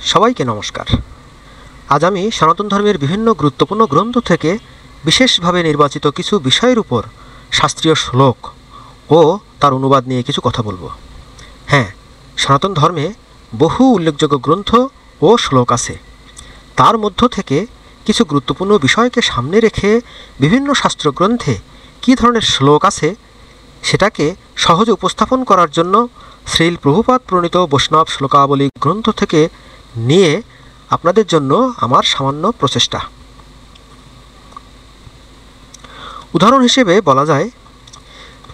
সবাইকে নমস্কার। আজ আমি সনাতন ধর্মের বিভিন্ন গুরুত্বপূর্ণ গ্রন্থ থেকে বিশেষভাবে নির্বাচিত কিছু বিষয়ের উপর শাস্ত্রীয় শ্লোক ও তার অনুবাদ নিয়ে কিছু কথা বলবো। হ্যাঁ, সনাতন ধর্মে বহু উল্লেখযোগ্য গ্রন্থ ও শ্লোক আছে। তার মধ্য থেকে কিছু গুরুত্বপূর্ণ বিষয়কে সামনে রেখে বিভিন্ন শাস্ত্রগ্রন্থে কী ধরনের শ্লোক আছে সেটাকে সহজে উপস্থাপন করার জন্য শ্রীল প্রভুপাদ প্রণীত বৈষ্ণব শ্লোকাবলী গ্রন্থ থেকে নিয়ে আপনাদের জন্য আমার সামান্য প্রচেষ্টা। উদাহরণ হিসেবে বলা যায়,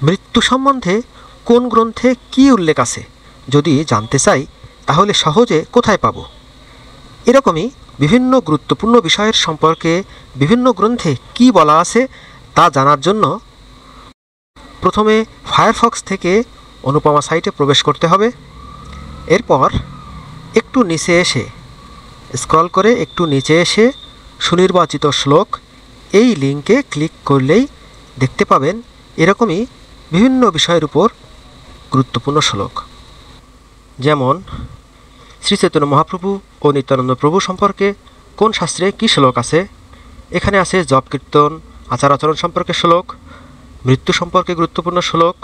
মৃত্যু সম্বন্ধে কোন গ্রন্থে কী উল্লেখ আছে যদি জানতে চাই তাহলে সহজে কোথায় পাব। এরকমই বিভিন্ন গুরুত্বপূর্ণ বিষয়ের সম্পর্কে বিভিন্ন গ্রন্থে কী বলা আছে তা জানার জন্য প্রথমে ফায়ারফক্স থেকে অনুপমা সাইটে প্রবেশ করতে হবে। এরপর একটু নিচে এসে স্ক্রল করে একটু নিচে এসে সুনির্বাচিত শ্লোক এই লিঙ্কে ক্লিক করলেই দেখতে পাবেন এরকমই বিভিন্ন বিষয়ের উপর গুরুত্বপূর্ণ শ্লোক। যেমন শ্রী চৈতন্য মহাপ্রভু ও নিত্যানন্দ প্রভু সম্পর্কে কোন শাস্ত্রে কী শ্লোক আছে। এখানে আছে জপ কীর্তন আচার আচরণ সম্পর্কে শ্লোক, মৃত্যু সম্পর্কে গুরুত্বপূর্ণ শ্লোক।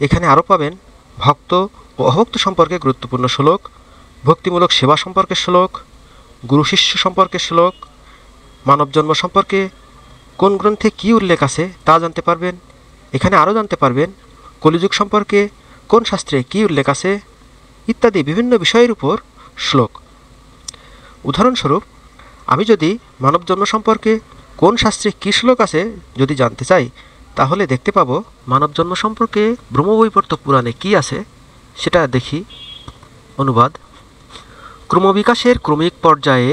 এখানে আরও পাবেন ভক্ত ও অভক্ত সম্পর্কে গুরুত্বপূর্ণ শ্লোক, ভক্তিমূলক সেবা সম্পর্কে শ্লোক, গুরু শিষ্য সম্পর্কে শ্লোক, মানব জন্ম সম্পর্কে কোন গ্রন্থে কী উল্লেখ আছে তা জানতে পারবেন। এখানে আরও জানতে পারবেন কলিযুগ সম্পর্কে কোন শাস্ত্রে কী উল্লেখ আছে ইত্যাদি বিভিন্ন বিষয়ের উপর শ্লোক। উদাহরণস্বরূপ আমি যদি মানব জন্ম সম্পর্কে কোন শাস্ত্রে কী শ্লোক আছে যদি জানতে চাই তাহলে দেখতে পাবো মানব জন্ম সম্পর্কে ব্রহ্মবৈবর্ত পুরাণে কী আছে সেটা দেখি। অনুবাদ: ক্রমবিকাশের ক্রমিক পর্যায়ে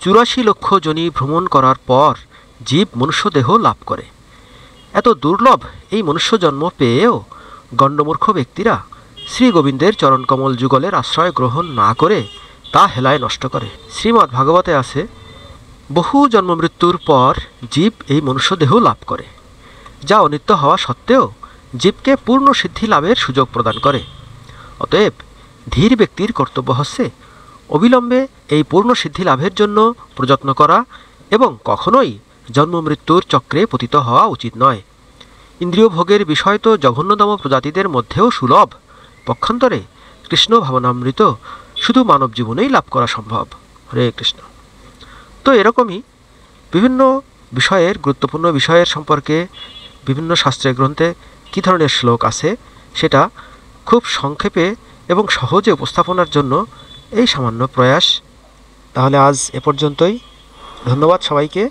84 লক্ষ যোনি ভ্রমণ করার পর জীব মনুষ্যদেহ লাভ করে। এত দুর্লভ এই মনুষ্য জন্ম পেয়েও গণ্ডমূর্খ ব্যক্তিরা শ্রী গোবিন্দের চরণকমল যুগলের আশ্রয় গ্রহণ না করে তা হেলায় নষ্ট করে। শ্রীমদ্ ভাগবতে আছে, বহু জন্মমৃত্যুর পর জীব এই মনুষ্যদেহ লাভ করে, যা অনিত্য হওয়া সত্ত্বেও জীবকে পূর্ণ সিদ্ধি লাভের সুযোগ প্রদান করে। অতএব ধীর ব্যক্তির কর্তব্য হচ্ছে অবিলম্বে এই পূর্ণ সিদ্ধি লাভের জন্য প্রযত্ন করা এবং কখনোই জন্ম মৃত্যুর চক্রে পতিত হওয়া উচিত নয়। ইন্দ্রিয় ভোগের বিষয় তো জঘন্যতম প্রজাতিদের মধ্যেও সুলভ, পক্ষান্তরে কৃষ্ণ ভাবনামৃত শুধু মানব জীবনেই লাভ করা সম্ভব। হরে কৃষ্ণ। তো এরকমই বিভিন্ন বিষয়ের গুরুত্বপূর্ণ বিষয়ের সম্পর্কে বিভিন্ন শাস্ত্রের গ্রন্থে কী ধরনের শ্লোক আছে সেটা খুব সংক্ষেপে এবং সহজে উপস্থাপনার জন্য এই সামান্য প্রয়াস। তাহলে আজ এ পর্যন্তই। ধন্যবাদ সবাইকে।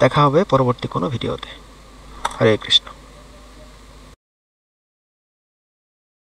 দেখা হবে পরবর্তী কোনো ভিডিওতে। হরে কৃষ্ণ।